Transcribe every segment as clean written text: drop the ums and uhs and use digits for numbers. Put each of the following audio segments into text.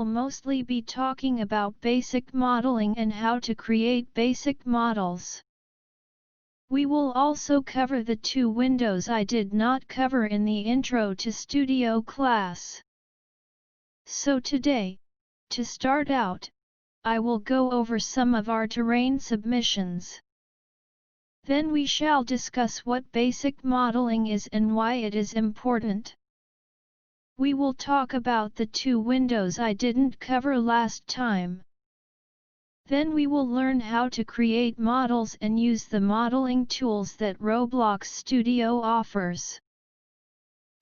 will mostly be talking about basic modeling and how to create basic models. We will also cover the two windows I did not cover in the Intro to Studio class. So today, to start out, I will go over some of our terrain submissions. Then we shall discuss what basic modeling is and why it is important. We will talk about the two windows I didn't cover last time. Then we will learn how to create models and use the modeling tools that Roblox Studio offers.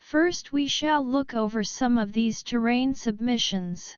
First we shall look over some of these terrain submissions.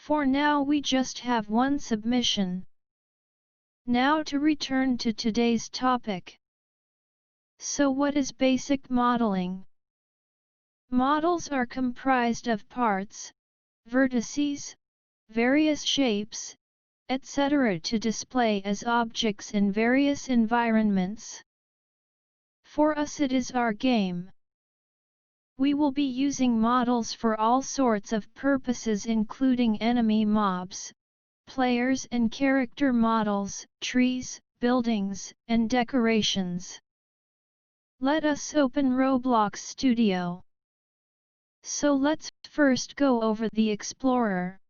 For now we just have one submission. Now to return to today's topic. So what is basic modeling? Models are comprised of parts, vertices, various shapes, etc. to display as objects in various environments. For us it is our game. We will be using models for all sorts of purposes including enemy mobs, players and character models, trees, buildings, and decorations. Let us open Roblox Studio. So let's first go over the Explorer.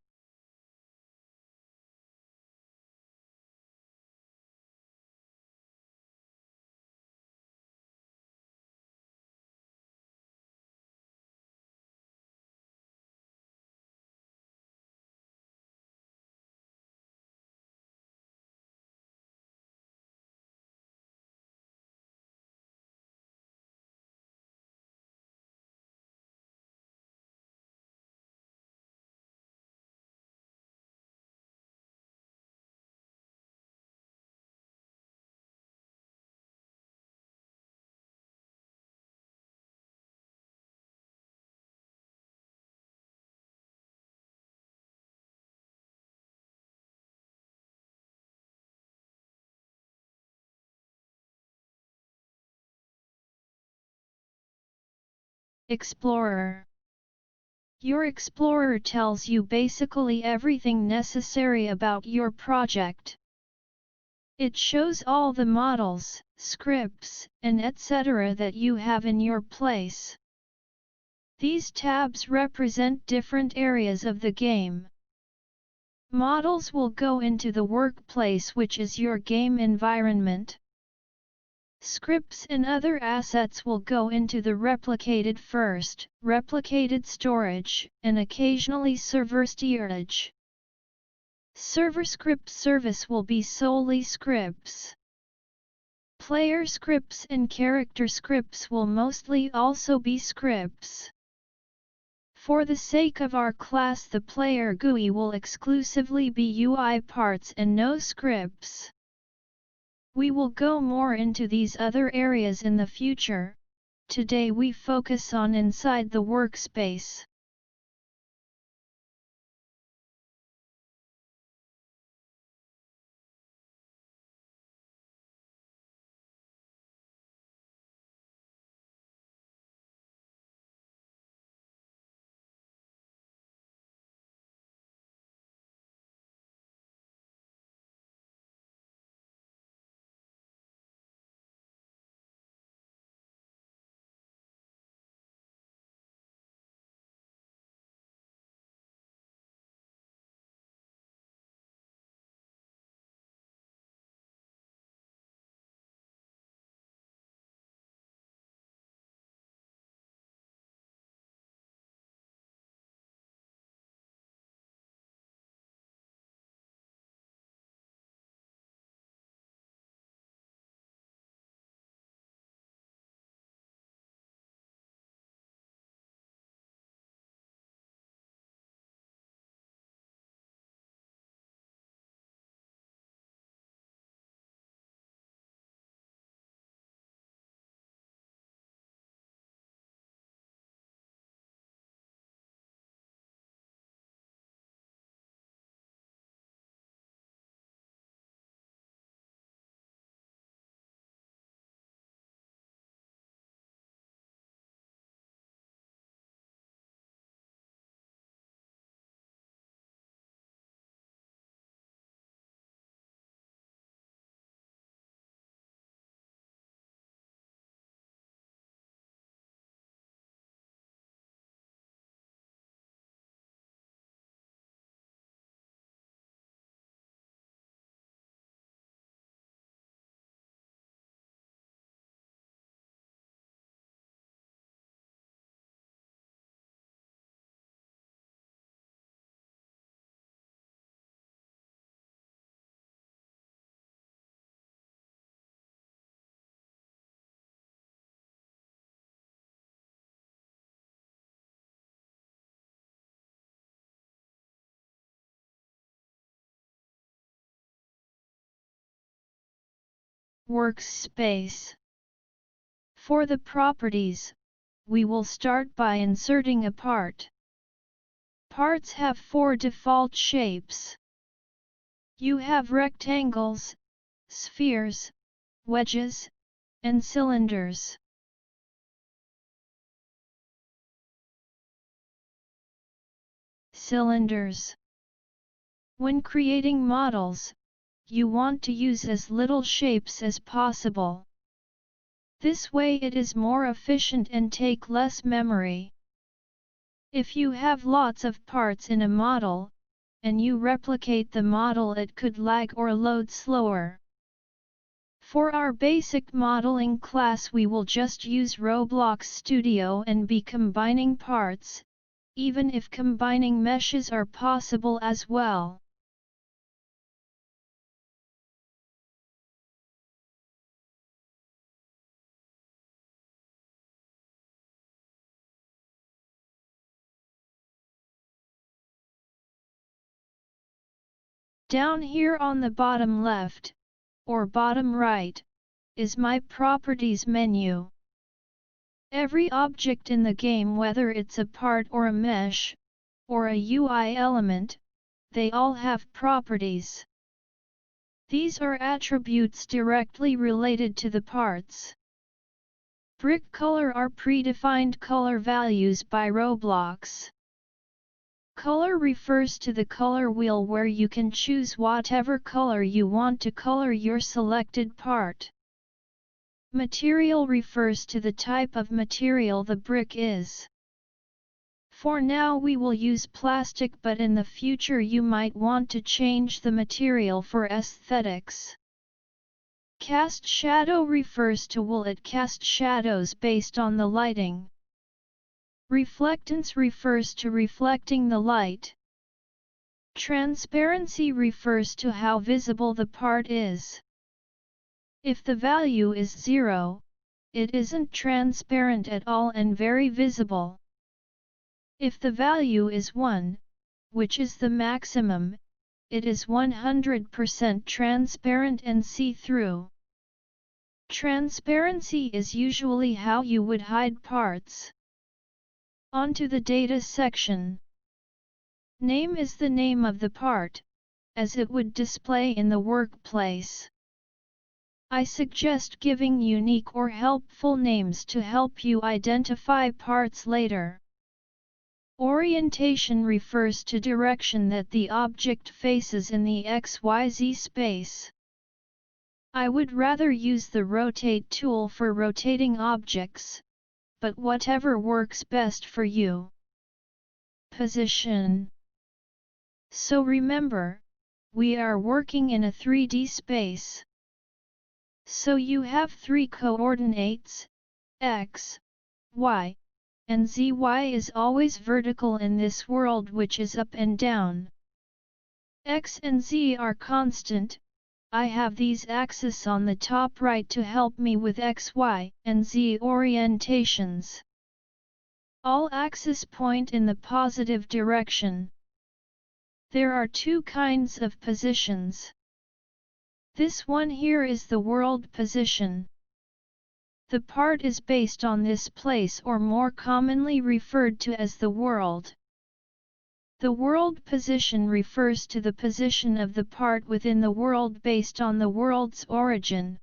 Explorer. Your Explorer tells you basically everything necessary about your project. It shows all the models, scripts, and etc. that you have in your place. These tabs represent different areas of the game. Models will go into the workplace, which is your game environment. Scripts and other assets will go into the replicated first, replicated storage, and occasionally server storage. Server script service will be solely scripts. Player scripts and character scripts will mostly also be scripts. For the sake of our class, the player GUI will exclusively be UI parts and no scripts. We will go more into these other areas in the future. Today we focus on inside the workspace. Workspace. For the properties, we will start by inserting a part. Parts have 4 default shapes. You have rectangles, spheres, wedges, and cylinders. Cylinders. When creating models, you want to use as little shapes as possible. This way it is more efficient and take less memory. If you have lots of parts in a model, and you replicate the model, it could lag or load slower. For our basic modeling class we will just use Roblox Studio and be combining parts, even if combining meshes are possible as well. Down here on the bottom left, or bottom right, is my Properties menu. Every object in the game, whether it's a part or a mesh, or a UI element, they all have properties. These are attributes directly related to the parts. Brick color are predefined color values by Roblox. Color refers to the color wheel where you can choose whatever color you want to color your selected part. Material refers to the type of material the brick is. For now we will use plastic, but in the future you might want to change the material for aesthetics. Cast shadow refers to will it cast shadows based on the lighting. Reflectance refers to reflecting the light. Transparency refers to how visible the part is. If the value is 0, it isn't transparent at all and very visible. If the value is 1, which is the maximum, it is 100% transparent and see-through. Transparency is usually how you would hide parts. Onto the data section. Name is the name of the part, as it would display in the workplace. I suggest giving unique or helpful names to help you identify parts later. Orientation refers to direction that the object faces in the XYZ space. I would rather use the Rotate tool for rotating objects, but whatever works best for you. Position. So remember, we are working in a 3D space. So you have 3 coordinates, x, y, and z. Y is always vertical in this world, which is up and down. X and z are constant. I have these axes on the top right to help me with x, y, and z orientations. All axes point in the positive direction. There are 2 kinds of positions. This one here is the world position. The part is based on this place, or more commonly referred to as the world. The world position refers to the position of the part within the world based on the world's origin.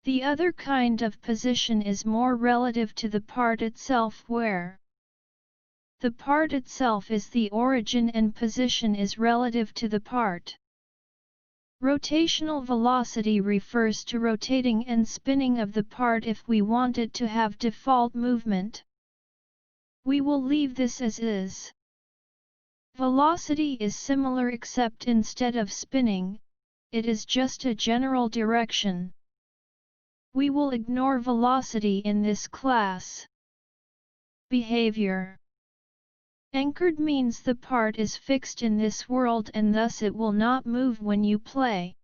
The other kind of position is more relative to the part itself, where the part itself is the origin and position is relative to the part. Rotational velocity refers to rotating and spinning of the part if we want it to have default movement. We will leave this as is. Velocity is similar, except instead of spinning, it is just a general direction. We will ignore velocity in this class. Behavior. Anchored means the part is fixed in this world and thus it will not move when you play.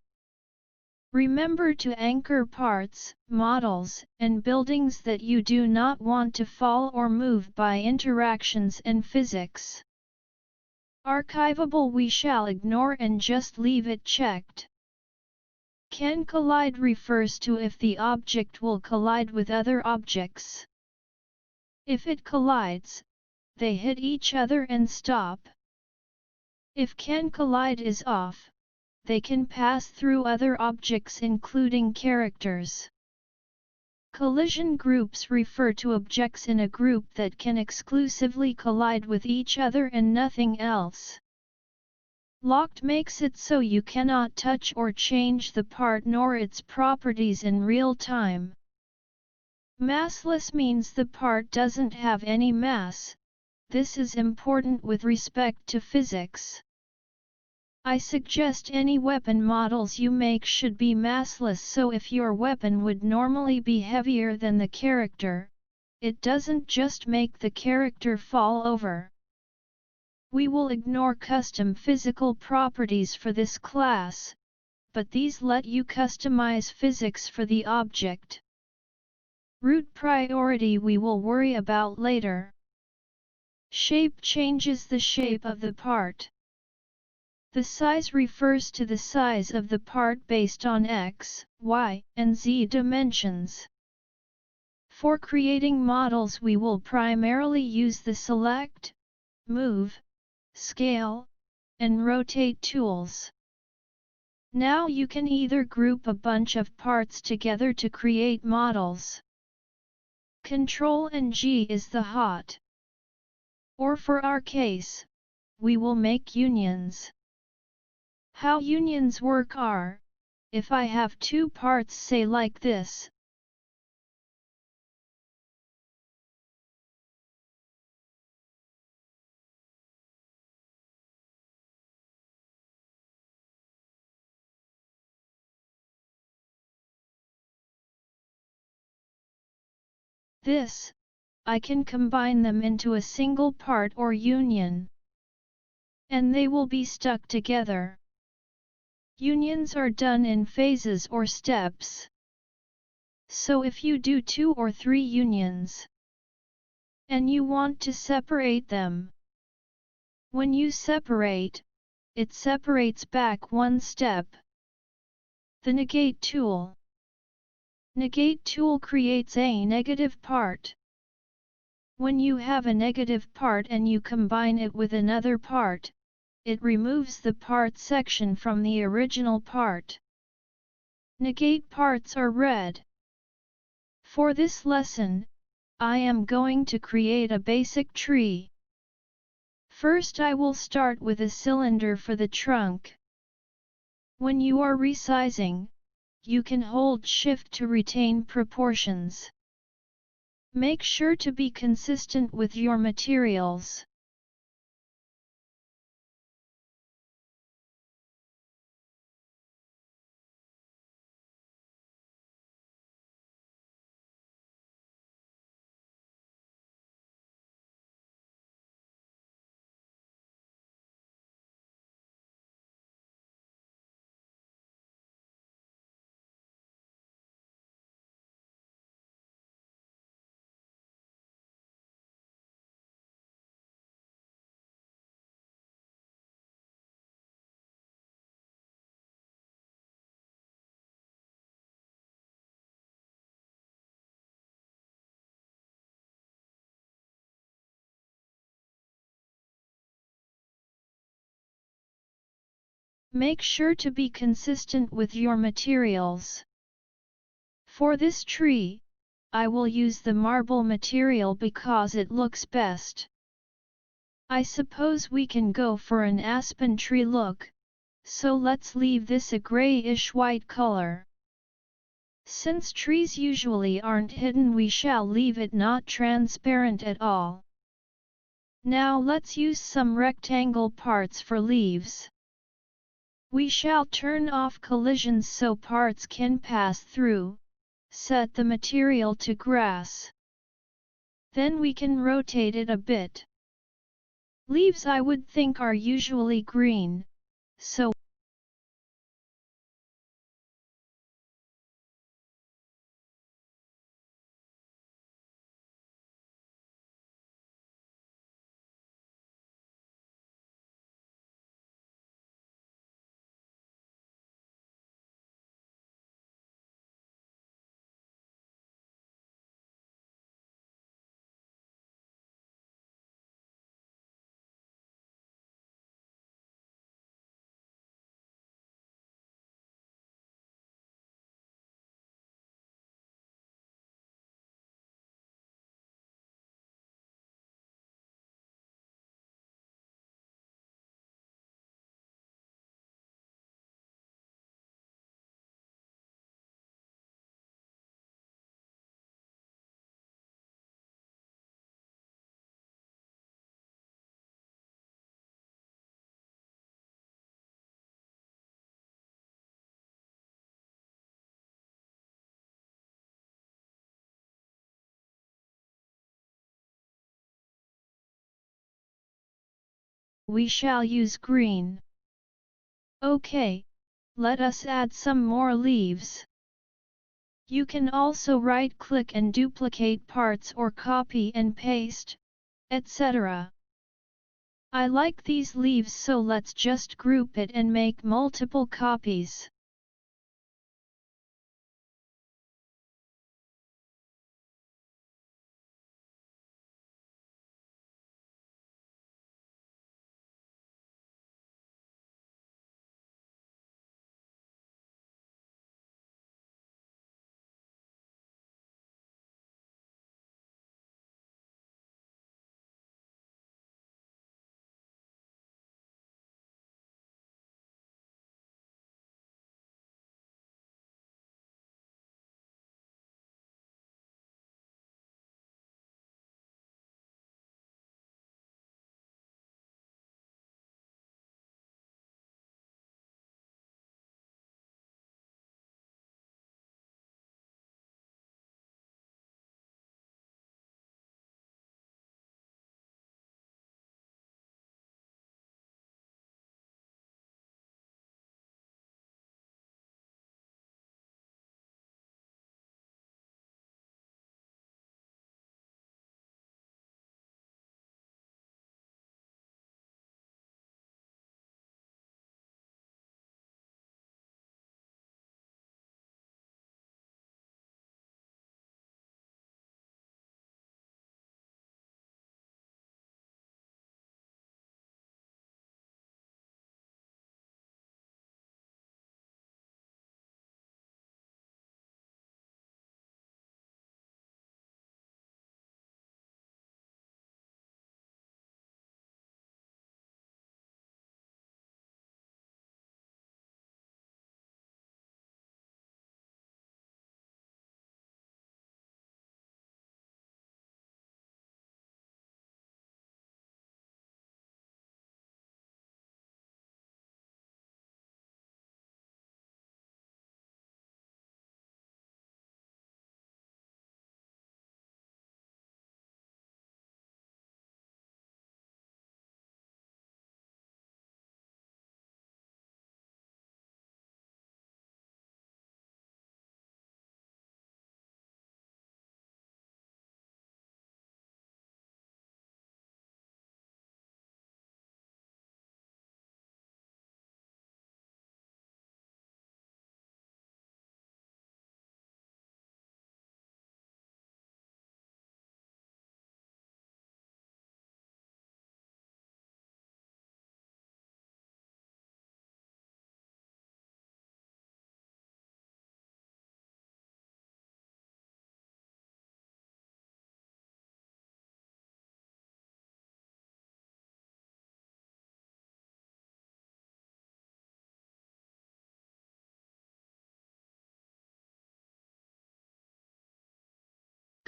Remember to anchor parts, models, and buildings that you do not want to fall or move by interactions and physics. Archivable we shall ignore and just leave it checked. Can collide refers to if the object will collide with other objects. If it collides, they hit each other and stop. If can collide is off, they can pass through other objects including characters. Collision groups refer to objects in a group that can exclusively collide with each other and nothing else. Locked makes it so you cannot touch or change the part nor its properties in real time. Massless means the part doesn't have any mass. This is important with respect to physics. I suggest any weapon models you make should be massless, so if your weapon would normally be heavier than the character, it doesn't just make the character fall over. We will ignore custom physical properties for this class, but these let you customize physics for the object. Root priority we will worry about later. Shape changes the shape of the part. The size refers to the size of the part based on X, Y, and Z dimensions. For creating models we will primarily use the Select, Move, Scale, and Rotate tools. Now you can either group a bunch of parts together to create models. Ctrl and G is the hot. Or for our case, we will make unions. How unions work are, if I have two parts say like this, this, I can combine them into a single part or union. And they will be stuck together. Unions are done in phases or steps. So if you do 2 or 3 unions, and you want to separate them, when you separate, it separates back one step. The Negate Tool. Negate Tool creates a negative part. When you have a negative part and you combine it with another part, it removes the part section from the original part. Negate parts are red. For this lesson, I am going to create a basic tree. First I will start with a cylinder for the trunk. When you are resizing, you can hold Shift to retain proportions. Make sure to be consistent with your materials. Make sure to be consistent with your materials. For this tree, I will use the marble material because it looks best. I suppose we can go for an aspen tree look, so let's leave this a grayish white color. Since trees usually aren't hidden, we shall leave it not transparent at all. Now let's use some rectangle parts for leaves. We shall turn off collisions so parts can pass through. Set the material to grass. Then we can rotate it a bit. Leaves I would think are usually green, so we shall use green. OK, let us add some more leaves. You can also right-click and duplicate parts or copy and paste, etc. I like these leaves, so let's just group it and make multiple copies.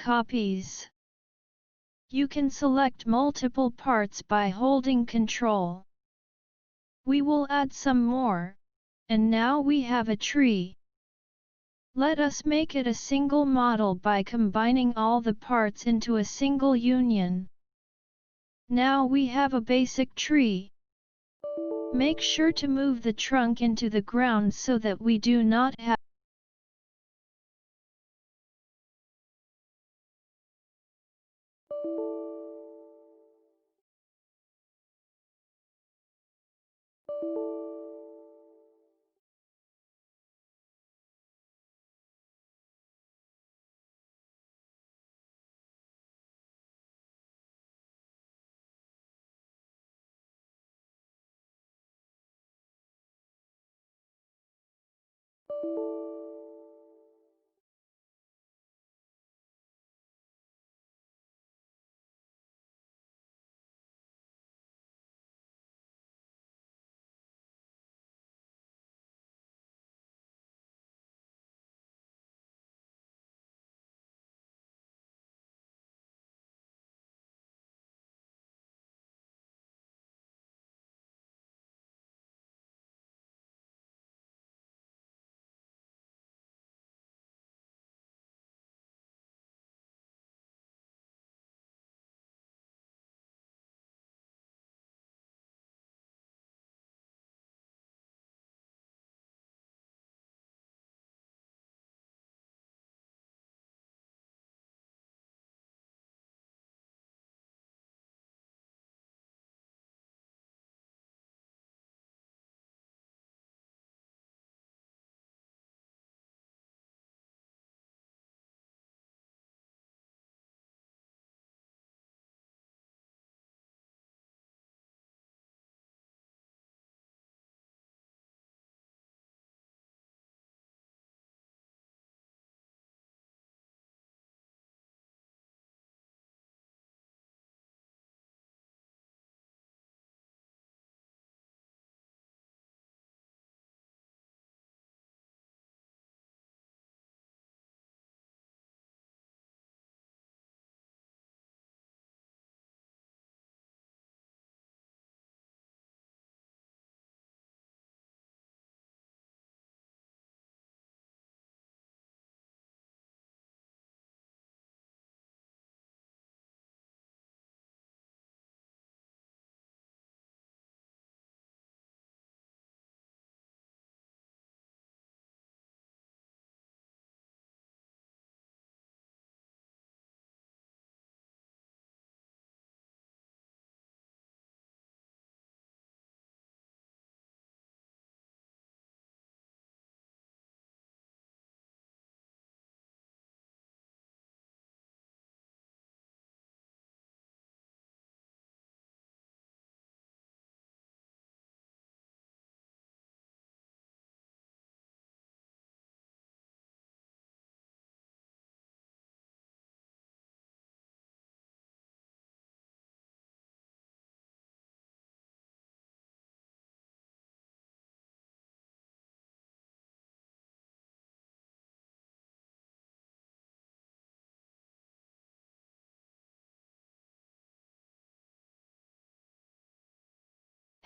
Copies. You can select multiple parts by holding Ctrl. We will add some more, and now we have a tree. Let us make it a single model by combining all the parts into a single union. Now we have a basic tree. Make sure to move the trunk into the ground so that we do not have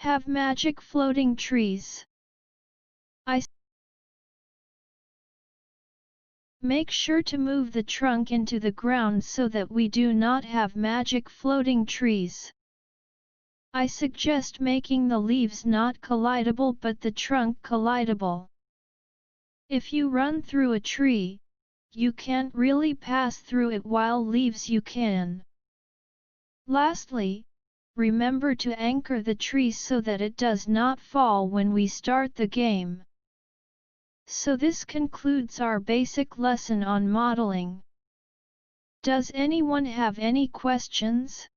Have magic floating trees. Make sure to move the trunk into the ground so that we do not have magic floating trees. I suggest making the leaves not collidable but the trunk collidable. If you run through a tree, you can't really pass through it, while leaves you can. Lastly, remember to anchor the tree so that it does not fall when we start the game. So this concludes our basic lesson on modeling. Does anyone have any questions?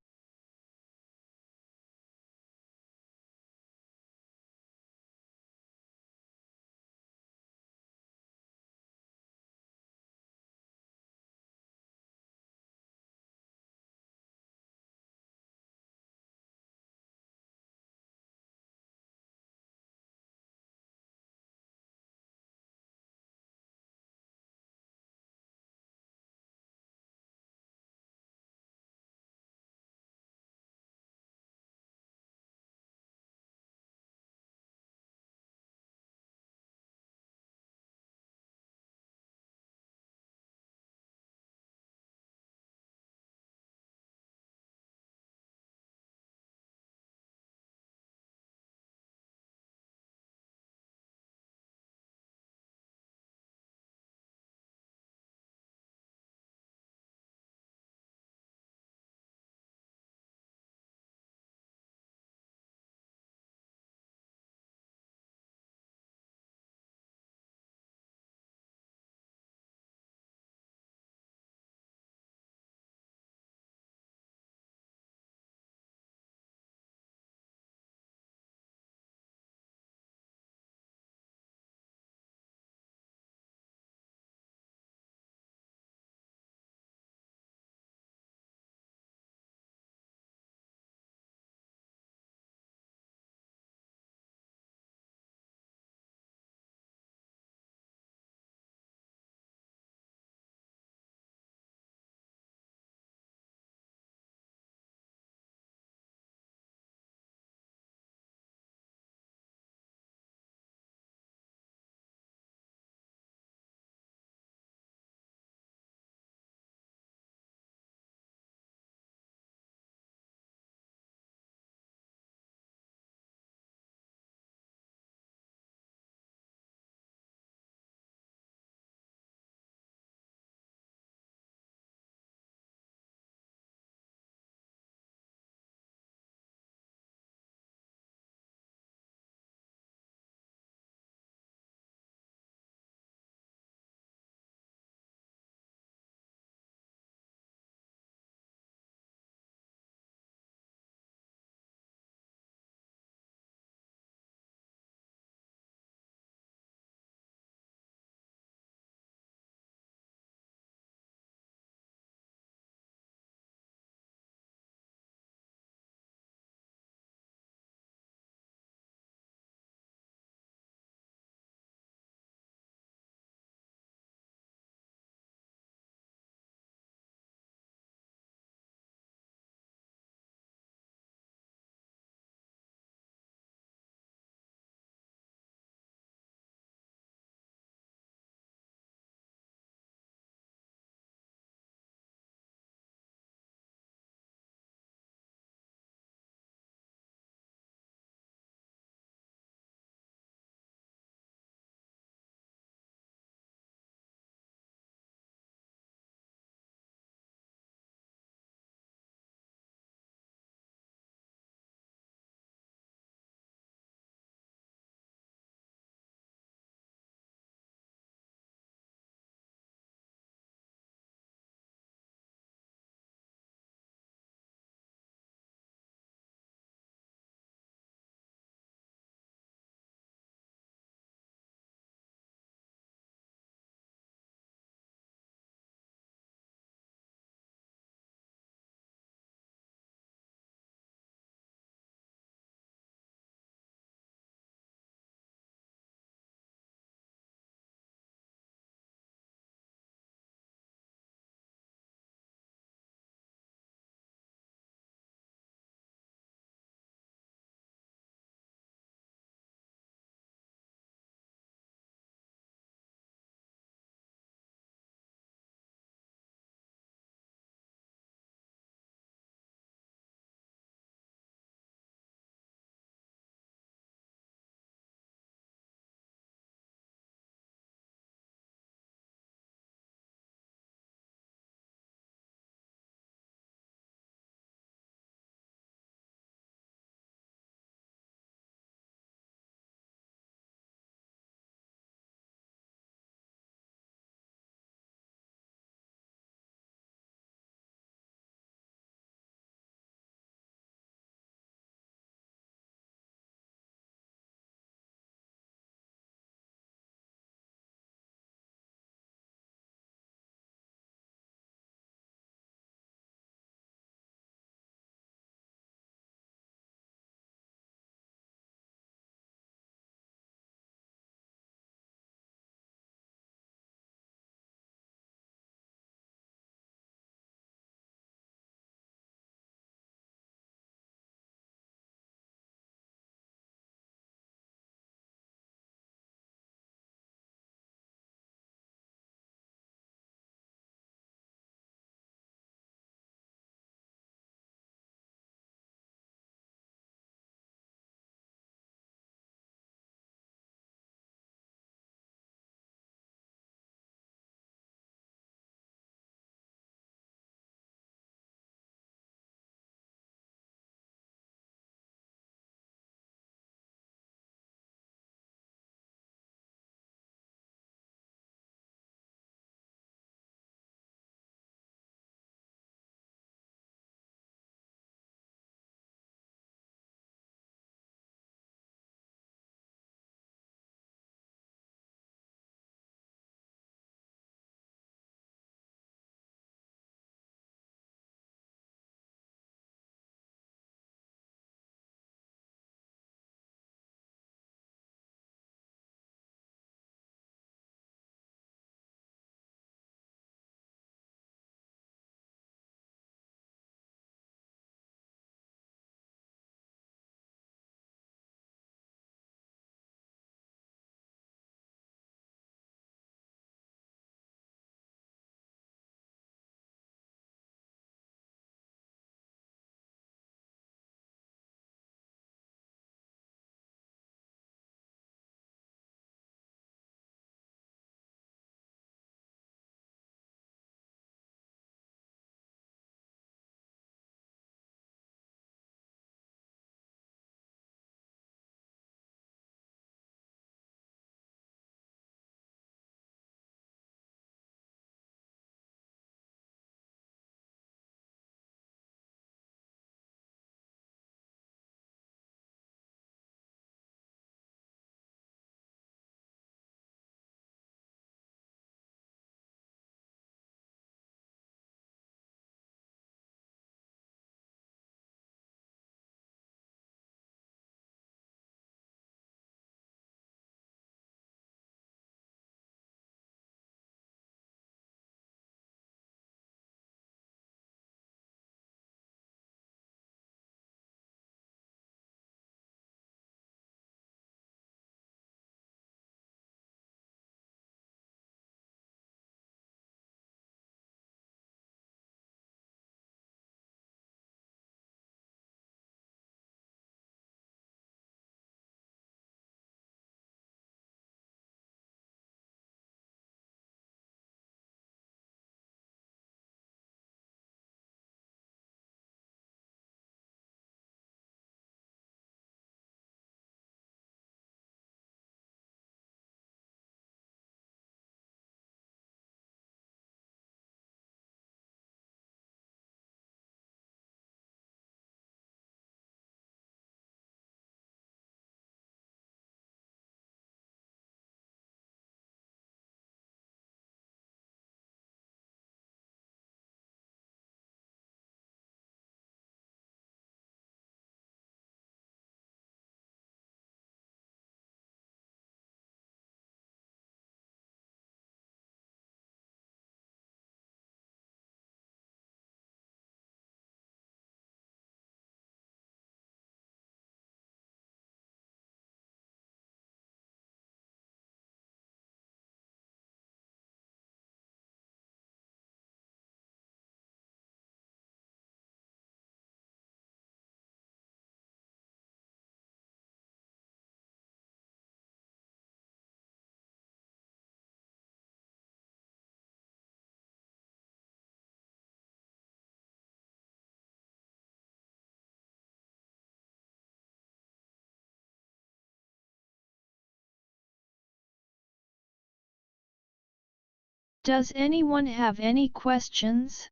Does anyone have any questions?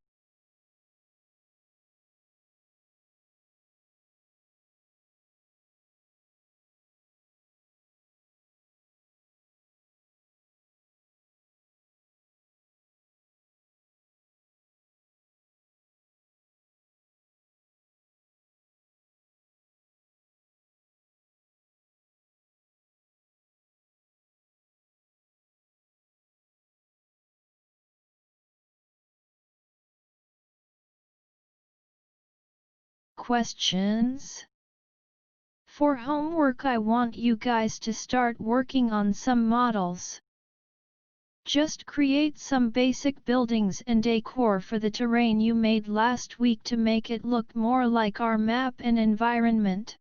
Questions? For homework, I want you guys to start working on some models. Just create some basic buildings and decor for the terrain you made last week to make it look more like our map and environment.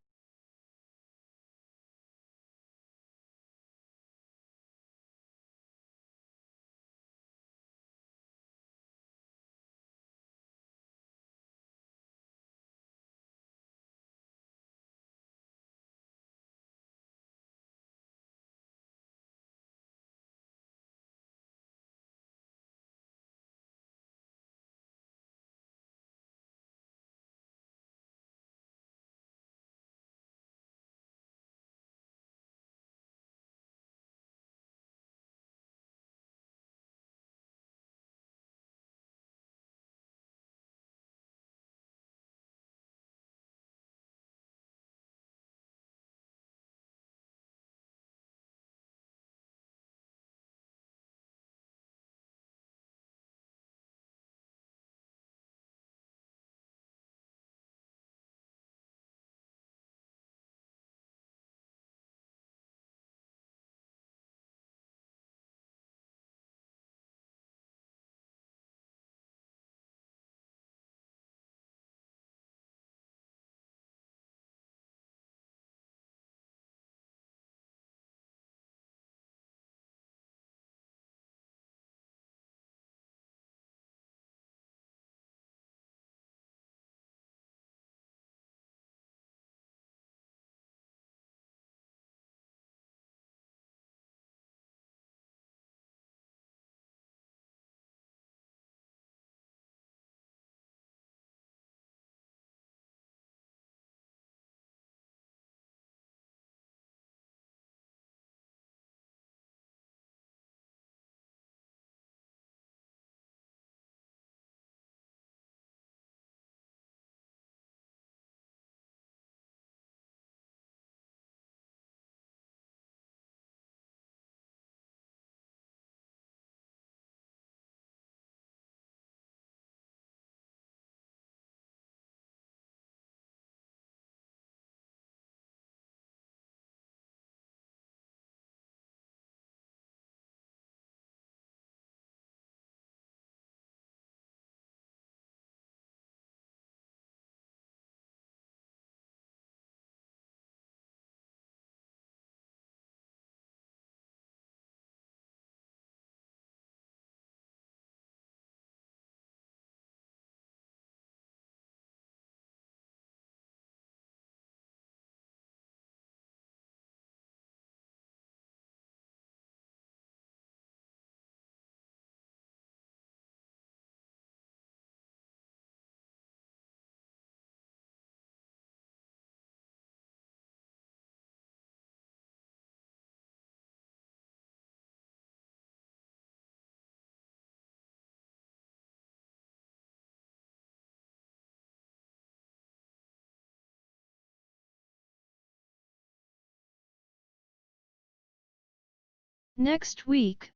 Next week,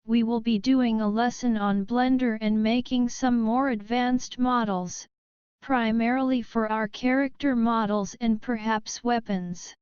we will be doing a lesson on Blender and making some more advanced models, primarily for our character models and perhaps weapons.